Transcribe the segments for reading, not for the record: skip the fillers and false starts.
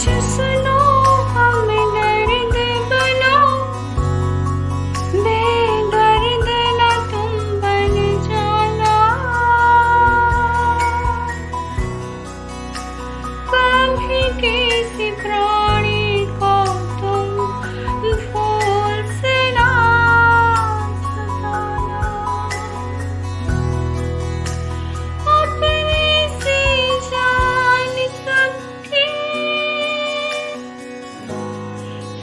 कुछ सुनो, हमें दर्द बनो, बेदर्द ना तुम बन जाना। कभी किसी प्राणी को तुम भूल से ना सताना। अपनी सी जान सबकी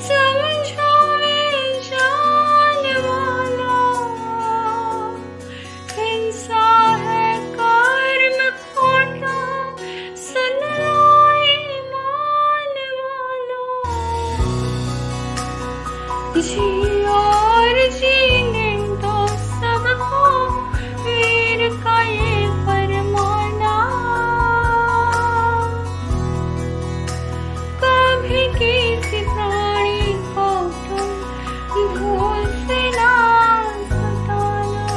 समझो मेरी जान वालो, हिंसा है कर्म खोटा, सुन लो ईमान वालो। जियो और जीने दो सबको, वीर का ये फरमाना। कभी किसी प्राणी को तुम भूल से ना सताना।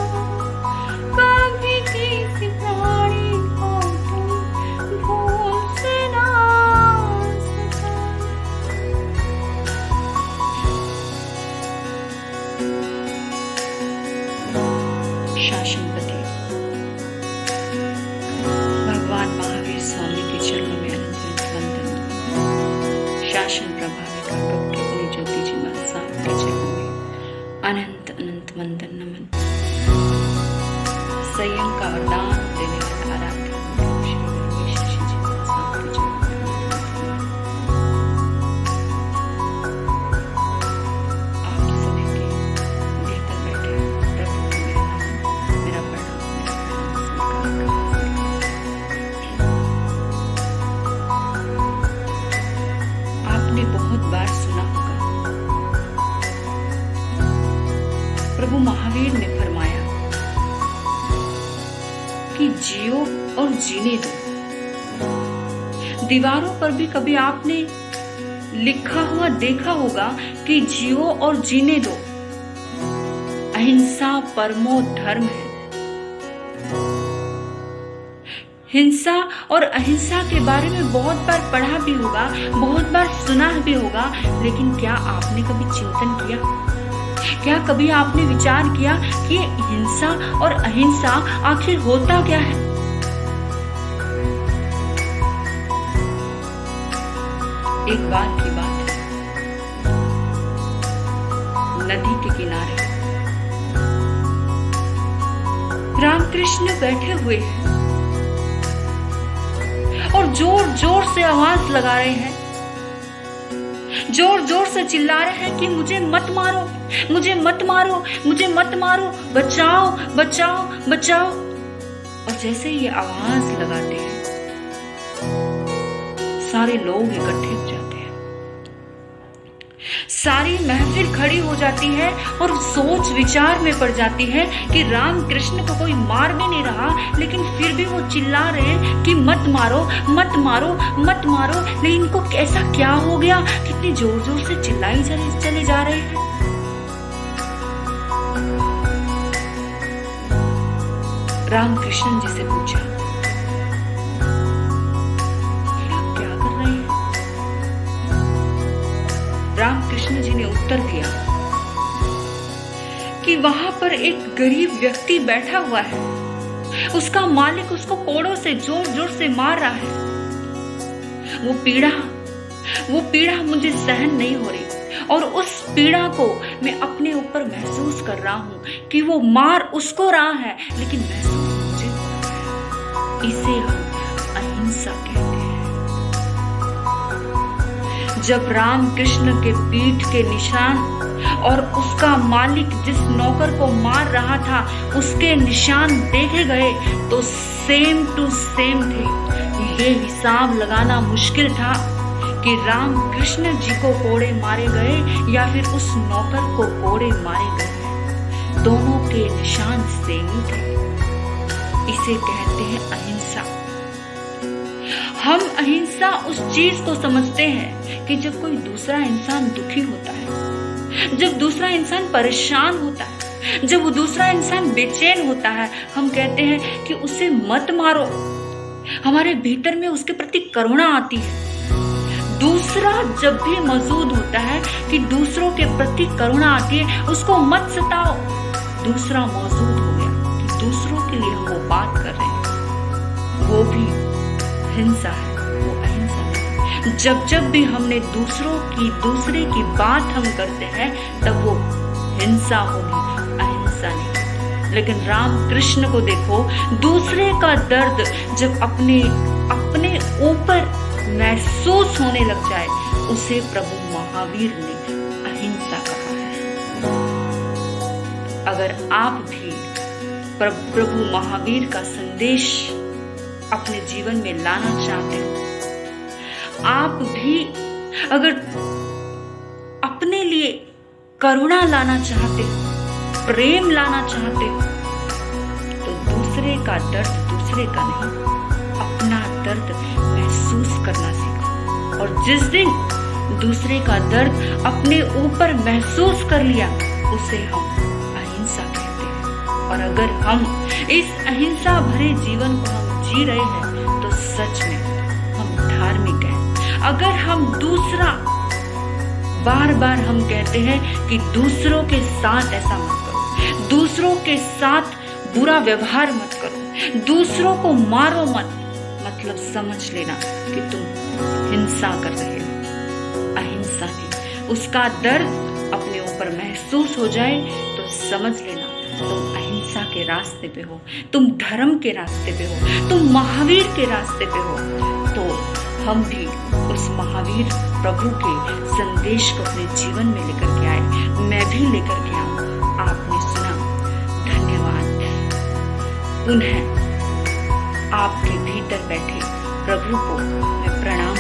कभी किसी प्राणी को तुम भूल से ना सताना। शासनपति भगवान महावीर स्वामी के चरणों में अनंत वंदन। शासन प्रभावी डॉक्टर पुनी ज्योति जी महाराज साहब के चरणों में अनंत अनंत वंदन नमन। संयम का वरदान देने वाले आराध्य श्री गुरु शशि जी महाराज साहब के चरणों में आप सभी के भीतर बैठे प्रभु को मेरा प्रणाम स्वीकार करें। आपने बहुत बार सुना होगा, प्रभु महावीर ने फरमाया कि जियो और जीने दो। दीवारों पर भी कभी आपने लिखा हुआ देखा होगा कि जियो और जीने दो, अहिंसा परमो धर्म है। हिंसा और अहिंसा के बारे में बहुत बार पढ़ा भी होगा, बहुत बार सुना भी होगा, लेकिन क्या आपने कभी चिंतन किया? क्या कभी आपने विचार किया कि ये हिंसा और अहिंसा आखिर होता क्या है? एक बार की बात है, नदी के किनारे रामकृष्ण बैठे हुए हैं और जोर जोर से आवाज लगा रहे हैं, जोर जोर से चिल्ला रहे हैं कि मुझे मत मारो, मुझे मत मारो, मुझे मत मारो, बचाओ बचाओ बचाओ। और जैसे ये आवाज लगाते हैं, सारे लोग इकट्ठे हो जाते हैं, सारी महफिल खड़ी हो जाती है और सोच विचार में पड़ जाती है कि रामकृष्ण को कोई मार भी नहीं रहा, लेकिन फिर भी वो चिल्ला रहे हैं कि मत मारो मत मारो मत मारो। लेकिन इनको ऐसा क्या हो गया, कितनी जोर जोर से चिल्लाई चले जा रहे हैं। रामकृष्ण जी से पूछा, आप क्या कर रहे हैं? रामकृष्ण जी ने उत्तर दिया कि वहां पर एक गरीब व्यक्ति बैठा हुआ है, उसका मालिक उसको कोड़ों से जोर जोर से मार रहा है। वो पीड़ा मुझे सहन नहीं हो रही, और उस पीड़ा को मैं अपने ऊपर महसूस कर रहा हूं कि वो मार उसको रहा है, लेकिन महसूस मुझे हो रहा है। इसे हम अहिंसा कहते हैं। जब रामकृष्ण के पीठ के निशान और उसका मालिक जिस नौकर को मार रहा था उसके निशान देखे गए तो सेम टू सेम थे। ये हिसाब लगाना मुश्किल था कि रामकृष्ण जी को कोड़े मारे गए या फिर उस नौकर को कोड़े मारे गए, दोनों के निशान सेम ही थे। इसे कहते हैं अहिंसा। हम अहिंसा उस चीज को समझते हैं कि जब कोई दूसरा इंसान दुखी होता है, जब दूसरा इंसान परेशान होता है, जब वो दूसरा इंसान बेचैन होता है, हम कहते हैं कि उसे मत मारो। हमारे भीतर में उसके प्रति करुणा आती है। दूसरा जब भी मौजूद होता है कि दूसरों के प्रति करुणा आती है, उसको मत सताओ। दूसरा मौजूद हो गया कि दूसरों के लिए हम वो बात कर रहे हैं, वो भी हिंसा है, वो अहिंसा है। जब भी हमने दूसरे की बात हम करते हैं, तब वो हिंसा होगी, अहिंसा नहीं। लेकिन राम कृष्ण को देखो, दूसरे का दर्द जब अपने ऊपर महसूस होने लग जाए, उसे प्रभु महावीर ने अहिंसा कहा है। अगर आप भी प्रभु महावीर का संदेश अपने जीवन में लाना चाहते हो, आप भी अगर अपने लिए करुणा लाना चाहते हो, प्रेम लाना चाहते हो, तो दूसरे का दर्द दूसरे का नहीं, अपना दर्द महसूस करना सीखो। और जिस दिन दूसरे का दर्द अपने ऊपर महसूस कर लिया, उसे हम अहिंसा कहते हैं। और अगर हम इस अहिंसा भरे जीवन को हम जी रहे हैं, तो सच में हम धार्मिक हैं। अगर हम बार बार हम कहते हैं कि दूसरों के साथ ऐसा मत करो, दूसरों के साथ बुरा व्यवहार मत करो, दूसरों को मारो मत, मतलब समझ लेना कि तुम हिंसा कर रहे हो, अहिंसा नहीं। उसका दर्द अपने ऊपर महसूस हो जाए तो समझ लेना तुम अहिंसा के रास्ते पे हो, तुम धर्म के रास्ते पे हो, तुम महावीर के रास्ते पे हो। तो हम भी उस महावीर प्रभु के संदेश को अपने जीवन में लेकर के आए, मैं भी लेकर के आऊं। आपने सुना, धन्यवाद। पुनः आपके भीतर बैठे प्रभु को मैं प्रणाम